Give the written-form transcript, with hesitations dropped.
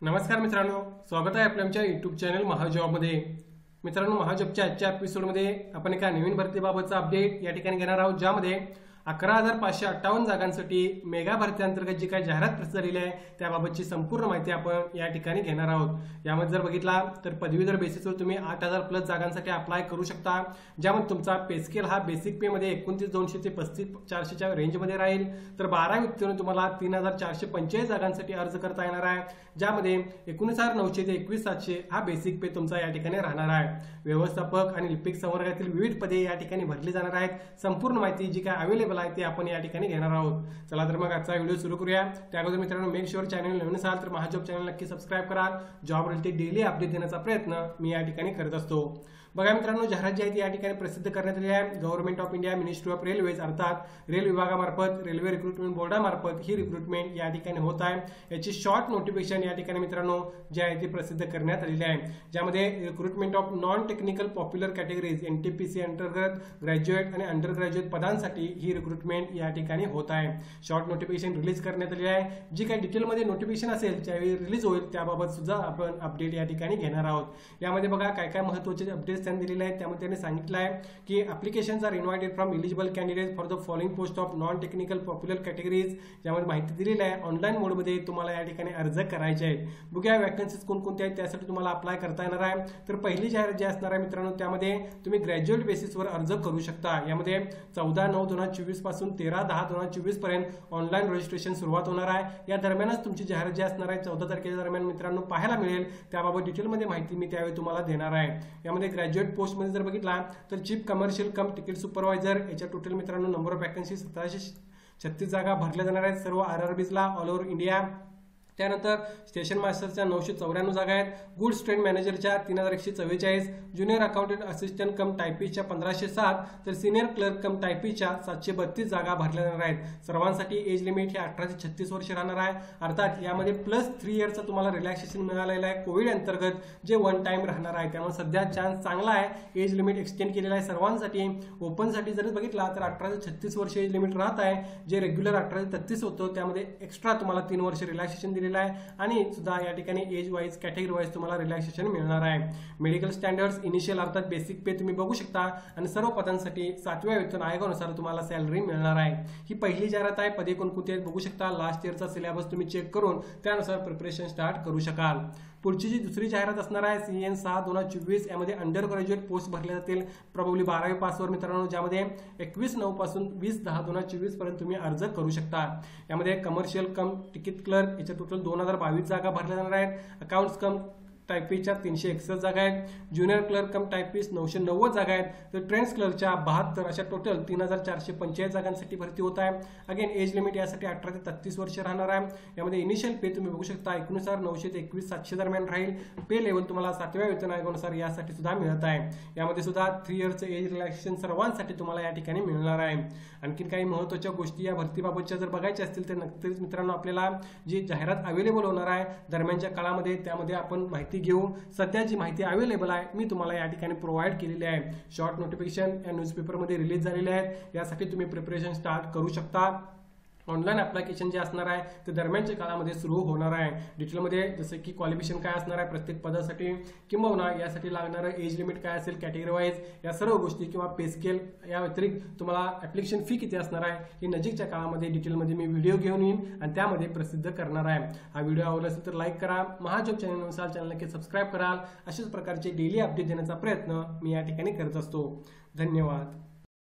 नमस्कार मित्रांनो, स्वागत आहे आपल्या आमच्या यूट्यूब चॅनल महाजॉबमध्ये। मित्रांनो, महाजॉबच्या आजच्या एपिसोडमध्ये आपण एका नवीन भरतीबाबतचा अपडेट या ठिकाणी घेणार आहोत, ज्यामध्ये 11,558 जागांसाठी मेगा भरती अंतर्गत जी काही जाहिरात प्रसिद्ध झालेली आहे त्याबाबतची संपूर्ण माहिती आपण या ठिकाणी घेणार आहोत। यामध्ये जर बघितला तर पदवीधर बेसिसवर तुम्ही 8,000 प्लस जागांसाठी अप्लाय करू शकता, ज्यामध्ये तुमचा पे स्केल हा बेसिक पे मध्ये 29,200 ते 35,400च्या रेंजमध्ये राहील। तर 12 व्यक्तींनी तुम्हाला 3,445 जागांसाठी अर्ज करता येणार आहे, ज्यामध्ये 19,900 ते 21,700 हा बेसिक पे तुमचा या ठिकाणी राहणार आहे। व्यवस्थापक आणि लिपिक संवर्गातील विविध पदे या ठिकाणी भरली जाणार आहेत। संपूर्ण माहिती जी काय अवेलेबल आहे ते आपण या ठिकाणी घेणार आहोत। चला तर मग आजचा व्हिडिओ सुरू करूया। त्या अगोदर मित्रांनो, मेक शुअर चॅनल नवीन असाल तर महाजॉब चॅनल नक्की सबस्क्राइब करा। जॉब रिलेटेड डेली अपडेट देण्याचा प्रयत्न मी या ठिकाणी करत असतो। बघा मित्रांनो, जाहिरात जी आहे ती या ठिकाणी प्रसिद्ध करण्यात आली आहे। Government of India ministry of railways अर्थात रेल विभागामार्फत रेल्वे रिक्रुटमेंट बोर्डामार्फत ही रिक्रुटमेंट या ठिकाणी होत आहे। याची शॉर्ट नोटिफिकेशन या ठिकाणी मित्रांनो जे आहे ती प्रसिद्ध करण्यात आलेली आहे, ज्यामध्ये recruitment of non technical popular categories NTPC अंतर्गत ग्रॅज्युएट आणि अंडर ग्रॅज्युएट पदांसाठी ही रिक्रुटमेंट या ठिकाणी होत आहे। शॉर्ट नोटिफिकेशन रिलीज करण्यात आली आहे। जी काही डिटेलमध्ये नोटिफिकेशन असेल त्यावेळी रिलीज होईल त्याबाबत सुद्धा आपण अपडेट या ठिकाणी घेणार आहोत। यामध्ये बघा काय काय महत्त्वाचे अपडेट्स त्यांनी दिलेले आहेत। त्यामध्ये त्यांनी सांगितलं आहे की applications are invited from eligible candidates for the following post of non technical popular categories. यामध्ये माहिती दिलेली आहे। ऑनलाईन मोडमध्ये तुम्हाला या ठिकाणी अर्ज करायचे आहेत। बघूया वॅकन्सीज कोणकोणत्या आहेत त्यासाठी तुम्हाला अप्लाय करता येणार आहे। तर पहिली जाहिरात जी असणार आहे मित्रांनो, त्यामध्ये तुम्ही ग्रॅज्युएट बेसिसवर अर्ज करू शकता। यामध्ये 14/9/2024 पासून 13/10/2024 पर्यंत ऑनलाईन रजिस्ट्रेशन सुरुवात होणार आहे। या दरम्यानच तुमची जाहिरात जी असणार आहे 14 तारखेच्या दरम्यान मित्रांनो पाहायला मिळेल। त्याबाबत डिटेलमध्ये माहिती मी त्यावेळी तुम्हाला देणार आहे। यामध्ये ग्रॅज्युएट पोस्ट मध्ये जर बघितला तर चीफ कमर्शियल कम तिकीट सुपरवायझर याच्या टोटल मित्रांनो नंबर ऑफ वॅकन्सी 1736 जागा भरल्या जाणार आहेत, सर्व आरआरबीजला ऑल ओव्हर इंडिया। त्यानंतर स्टेशन मास्टरच्या 994 जागा आहेत, गुड्स ट्रेन मॅनेजरच्या 3,144, ज्युनियर अकाउंटंट असिस्टंट कम टायपिस्टच्या 1,507, तर सिनियर क्लर्क कम टायपिस्टच्या 732 जागा भरल्या जाणार आहेत। सर्वांसाठी एज लिमिट हे 18 ते 36 वर्ष राहणार आहे। अर्थात यामध्ये +3 इयरचा तुम्हाला रिलॅक्सेशन मिळालेलं आहे कोविड अंतर्गत, जे वन टाइम राहणार आहे। त्यामुळे सध्या चान्स चांगला आहे। एज लिमिट एक्सटेंड केलेला आहे सर्वांसाठी। ओपनसाठी जर बघितला तर 18 ते 36 वर्ष एज लिमिट राहत आहे, जे रेग्युलर 18 ते 33 होतं। त्यामध्ये एक्स्ट्रा तुम्हाला 3 वर्ष रिलॅक्सेशन दिलेलं आहे आणि सुद्धा या ठिकाणी एज वाईज कॅटेगरी वाईज तुम्हाला रिलॅक्सेशन मिळणार आहे। मेडिकल स्टँडर्ड्स इनिशियल अर्थात बेसिक पे तुम्ही बघू शकता आणि सर्व पदांसाठी 7व्या वेतन आयोगानुसार तुम्हाला सॅलरी मिळणार आहे। ही पहिली जाहिरात आहे। पदे कोणकोणती आहेत बघू शकता। लास्ट इयरचा सिलेबस तुम्ही चेक करून त्यानुसार प्रिपरेशन स्टार्ट करू शकाल। पुढची जी दुसरी जाहिरात असणार आहे CN 6/2024, यामध्ये अंडर ग्रॅज्युएट पोस्ट भरले जातील प्रॉब्ली 12वी पासवर मित्रांनो, ज्यामध्ये 21/9 पासून 20/10/2024 पर्यंत तुम्ही अर्ज करू शकता। यामध्ये कमर्शियल कम तिकीट क्लर्क याच्या टोटल 2,022 जागा भरल्या जाणार आहेत। अकाउंट्स कम टायपिस्टच्या 361 जागा आहेत, ज्युनियर क्लर्क कम टायपिस्ट 990 जागा आहेत, तर ट्रेन्स क्लर्कच्या 72, अशा टोटल 3,445 जागांसाठी भरती होत आहे। अगेन एज लिमिट यासाठी 18 ते 33 वर्ष राहणार आहे। यामध्ये इनिशियल पे तुम्ही बघू शकता 19,900 ते 21,700 दरम्यान राहील। पे लेवल तुम्हाला 7व्या वेतन आयोगानुसार यासाठी सुद्धा मिळत आहे। यामध्ये सुद्धा 3 इयरचं एज रिलॅक्सेशन सर्वांसाठी तुम्हाला या ठिकाणी मिळणार आहे। आणखी काही महत्त्वाच्या गोष्टी या भरतीबाबतच्या जर बघायच्या असतील तर नक्कीच मित्रांनो आपल्याला जी जाहिरात अवेलेबल होणार आहे दरम्यानच्या काळामध्ये त्यामध्ये आपण माहिती घेऊ। सध्या जी माहिती अवेलेबल आहे मी तुम्हाला या ठिकाणी प्रोव्हाइड केलेली आहे। शॉर्ट नोटिफिकेशन या न्यूजपेपरमध्ये रिलीज झालेले आहेत। यासाठी तुम्ही प्रिपरेशन स्टार्ट करू शकता। ऑनलाईन ऍप्लिकेशन जे असणार आहे ते दरम्यानच्या काळामध्ये सुरू होणार आहे। डिटेलमध्ये जसं की क्वालिफिकेशन काय असणार आहे प्रत्येक पदासाठी, किंवा यासाठी लागणारं एज लिमिट काय असेल कॅटेगरी वाईज, या सर्व गोष्टी किंवा पे स्केल या व्यतिरिक्त तुम्हाला ऍप्लिकेशन फी किती असणार आहे हे नजीकच्या काळामध्ये डिटेलमध्ये मी व्हिडिओ घेऊन येईन आणि त्यामध्ये प्रसिद्ध करणार आहे। हा व्हिडिओ आवडला असेल तर लाईक करा, महाजॉब चॅनल नक्की सबस्क्राइब कराल। अशाच प्रकारचे डेली अपडेट देण्याचा प्रयत्न मी या ठिकाणी करत असतो। धन्यवाद।